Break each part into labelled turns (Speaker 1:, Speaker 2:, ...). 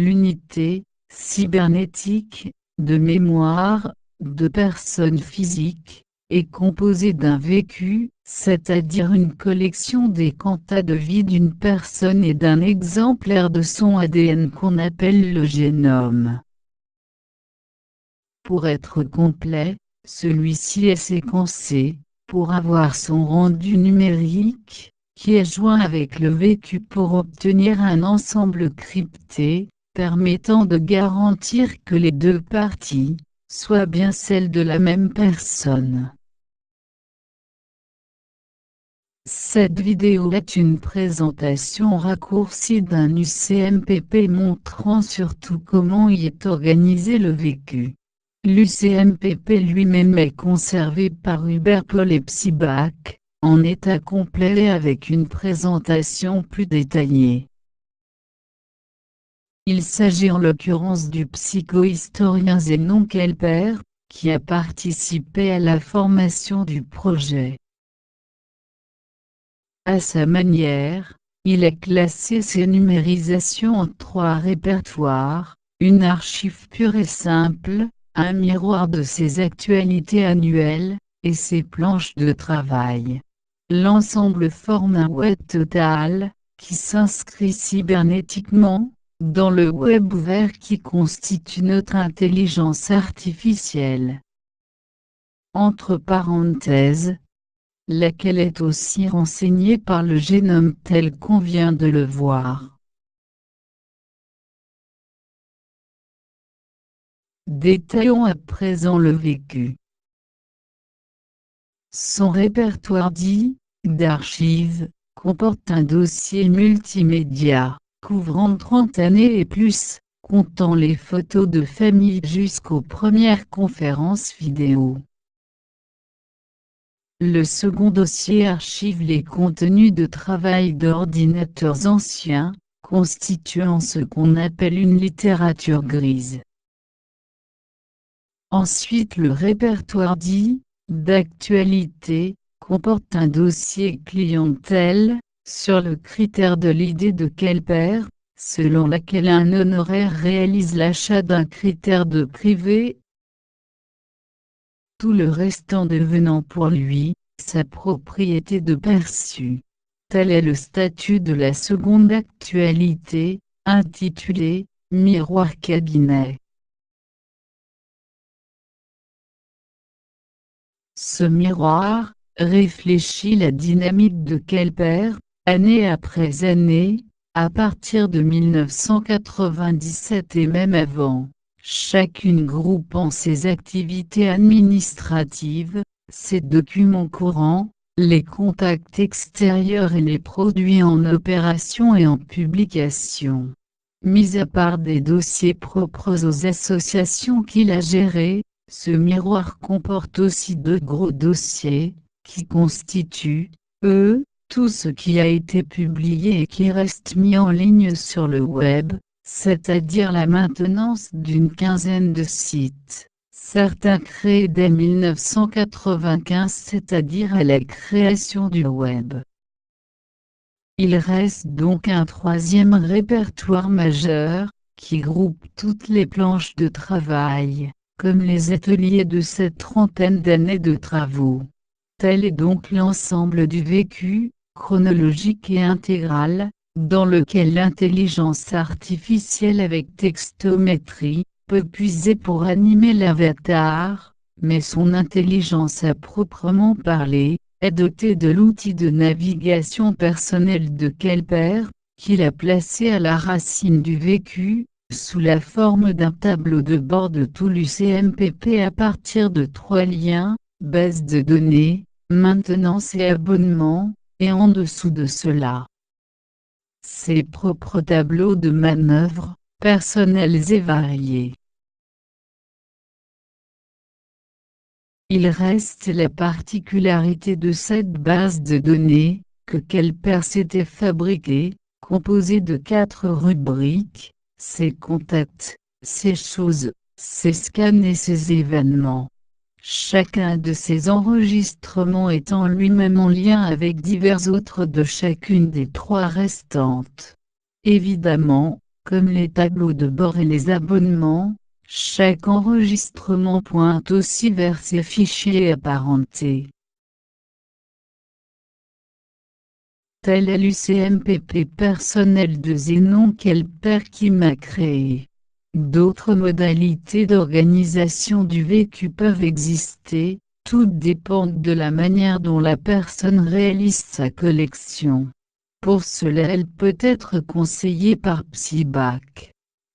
Speaker 1: l'unité cybernétique de mémoire de personnes physiques est composée d'un vécu, c'est-à-dire une collection des quanta de vie d'une personne et d'un exemplaire de son ADN qu'on appelle le génome. Pour être complet, celui-ci est séquencé, pour avoir son rendu numérique, qui est joint avec le vécu pour obtenir un ensemble crypté, permettant de garantir que les deux parties soient bien celles de la même personne. Cette vidéo est une présentation raccourcie d'un UCMPP montrant surtout comment y est organisé le vécu. L'UCMPP lui-même est conservé par Hubert Paul et Psyback, en état complet avec une présentation plus détaillée. Il s'agit en l'occurrence du psychohistorien Zénon Kelper, qui a participé à la formation du projet. À sa manière, il a classé ses numérisations en 3 répertoires, une archive pure et simple, un miroir de ses actualités annuelles, et ses planches de travail. L'ensemble forme un web total, qui s'inscrit cybernétiquement, dans le web ouvert qui constitue notre intelligence artificielle. Entre parenthèses, laquelle est aussi renseignée par le génome tel qu'on vient de le voir. Détaillons à présent le vécu. Son répertoire dit d'archives comporte un dossier multimédia, couvrant 30 années et plus, comptant les photos de famille jusqu'aux premières conférences vidéo. Le second dossier archive les contenus de travail d'ordinateurs anciens, constituant ce qu'on appelle une littérature grise. Ensuite le répertoire dit d'actualité comporte un dossier clientèle, sur le critère de l'idée de Kelper, selon laquelle un honoraire réalise l'achat d'un critère de privé, tout le restant devenant pour lui, sa propriété de perçu. Tel est le statut de la seconde actualité, intitulée « Miroir cabinet ». Ce miroir réfléchit la dynamique de Kelper, année après année, à partir de 1997 et même avant, chacune groupant ses activités administratives, ses documents courants, les contacts extérieurs et les produits en opération et en publication. Mis à part des dossiers propres aux associations qu'il a gérées, ce miroir comporte aussi 2 gros dossiers, qui constituent, tout ce qui a été publié et qui reste mis en ligne sur le web, c'est-à-dire la maintenance d'une quinzaine de sites, certains créés dès 1995, c'est-à-dire à la création du web. Il reste donc un 3e répertoire majeur, qui groupe toutes les planches de travail, comme les ateliers de cette trentaine d'années de travaux. Tel est donc l'ensemble du vécu, chronologique et intégral, dans lequel l'intelligence artificielle avec textométrie peut puiser pour animer l'avatar, mais son intelligence à proprement parler est dotée de l'outil de navigation personnel de Kelper, qu'il a placé à la racine du vécu, sous la forme d'un tableau de bord de tout l'UCMPP à partir de 3 liens, base de données, maintenance et abonnement, et en dessous de cela, ses propres tableaux de manœuvre, personnels et variés. Il reste la particularité de cette base de données, que Kelper s'était fabriquée, composée de 4 rubriques, ses contacts, ses choses, ses scans et ses événements. Chacun de ces enregistrements étant lui-même en lien avec divers autres de chacune des 3 restantes. Évidemment, Comme les tableaux de bord et les abonnements, chaque enregistrement pointe aussi vers ses fichiers apparentés. Tel est l'UCMPP personnel de Zénon Kelper qui m'a créé. D'autres modalités d'organisation du vécu peuvent exister, toutes dépendent de la manière dont la personne réalise sa collection. Pour cela, elle peut être conseillée par Psybac.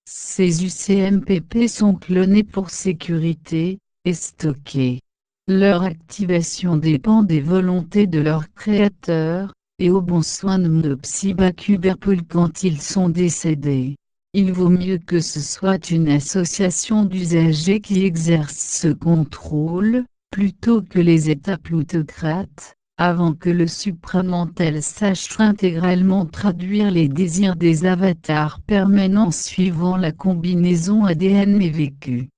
Speaker 1: Ces UCMPP sont clonés pour sécurité, et stockés. Leur activation dépend des volontés de leurs créateurs, et au bon soin de Psybac Uberpool quand ils sont décédés. Il vaut mieux que ce soit une association d'usagers qui exerce ce contrôle, plutôt que les États plutocrates, avant que le supramental sache intégralement traduire les désirs des avatars permanents suivant la combinaison ADN et vécu.